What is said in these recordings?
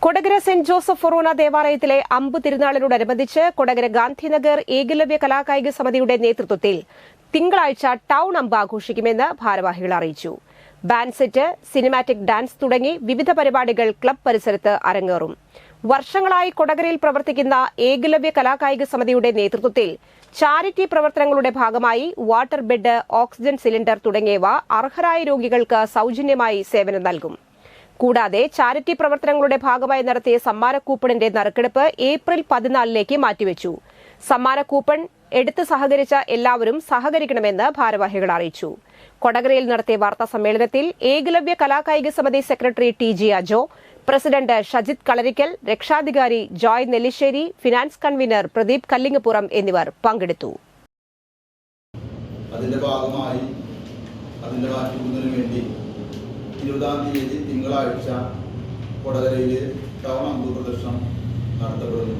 Kodakara saint Joseph ഫൊറോന ദേവാലയത്തിലെ അമ്പ് തിരുനാളിനോടനുബന്ധിച്ച് കൊടകര ഗാന്ധിനഗർ ഏകലവ്യ കലാകായിക സമിതിയുടെ നേതൃത്വത്തിൽ തിങ്കളാഴ്ച ടൌൺ അമ്പ് ആഘോഷിക്കുമെന്ന് ഭാരവാഹികൾ അറിയിച്ചു. ബാൻഡ് സെറ്റ്, സിനിമാറ്റിക് ഡാൻസ് തുടങ്ങി വിവിധ പരിപാടികൾ ക്ലബ് പരിസരത്ത് അരങ്ങേറും. വർഷങ്ങളായി കൊടകരയിൽ പ്രവർത്തിക്കുന്ന ഏകലവ്യ കലാകായിക സമിതിയുടെ നേതൃത്വത്തിൽ ചാരിറ്റി പ്രവർത്തനങ്ങളുടെ ഭാഗമായി വാട്ടർ ബെഡ്, ഓക്സിജൻ സിലിണ്ടർ തുടങ്ങിയവ അർഹരായ രോഗികൾക്ക് സൌജന്യമായി സേവനം നൽകും. കൂടാതെ ചാരിറ്റി പ്രവർത്തനങ്ങളുടെ ഭാഗമായി നടത്തിയ സമ്മാന കൂപ്പണിന്റെ നറുക്കെടുപ്പ് ഏപ്രിൽ 14 മാറ്റിവെച്ചു. സമ്മാന കൂപ്പൺ എടുത്ത് സഹകരിച്ച എല്ലാവരും സഹകരിക്കണമെന്ന് ഭാരവാഹികൾ അറിയിച്ചു. കൊടകരയിൽ നടത്തിയ വാർത്താ സമ്മേളനത്തിൽ ഏകലവ്യ കലാകായിക സമിതി secretary T G. Ajo, president Shajith Kalarikkal, രക്ഷാധികാരി ജോയ് നെല്ലിശ്ശേരി, ഫിനാൻസ് കൺവീനർ പ്രദീപ് കല്ലിങ്ങപ്പുറം എന്നിവർ പങ്കെടുത്തു. അതിന്റെ ഭാഗമായി അതിന്റെ മാറ്റുന്നതിന് വേണ്ടി 20-ാം തീയതി തിങ്കളാഴ്ച കൊടകരയിൽ ടൗൺ അമ്പ് പ്രദർശനം നടത്തപ്പെടുന്നു.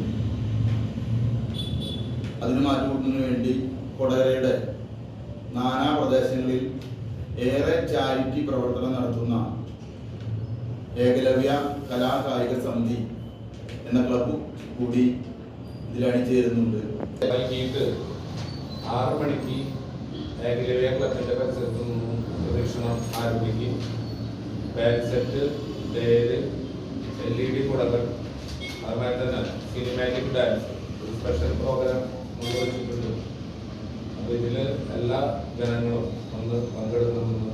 അതിന് മാറ്റുകൂട്ടുന്നതിന് വേണ്ടി കൊടകരയുടെ നാനാ പ്രദേശങ്ങളിൽ ഏറെ ചാരിറ്റി പ്രവർത്തനം നടത്തുന്ന ഏകലവ്യ കലാകായിക സമിതി എന്ന ക്ലബ്ബ് കൂടി ഇതിൽ അണിചേരുന്നുണ്ട്. 6 മണിക്ക് ഏകലവ്യ ക്ലബിന്റെ പരിസരത്ത് നിന്നും പ്രദക്ഷിണം ആരംഭിക്കും. ബാക്ക് സെറ്റ്, ലേര്, LED കുടകൾ, അതുപോലെ തന്നെ സിനിമാറ്റിക് ഡാൻസ്, ഒരു സ്പെഷ്യൽ പ്രോഗ്രാം നിർവഹിച്ചിട്ടുണ്ട്. അപ്പോൾ ഇതിൽ എല്ലാ ജനങ്ങളും വന്ന് പങ്കെടുക്കുന്നുണ്ട്.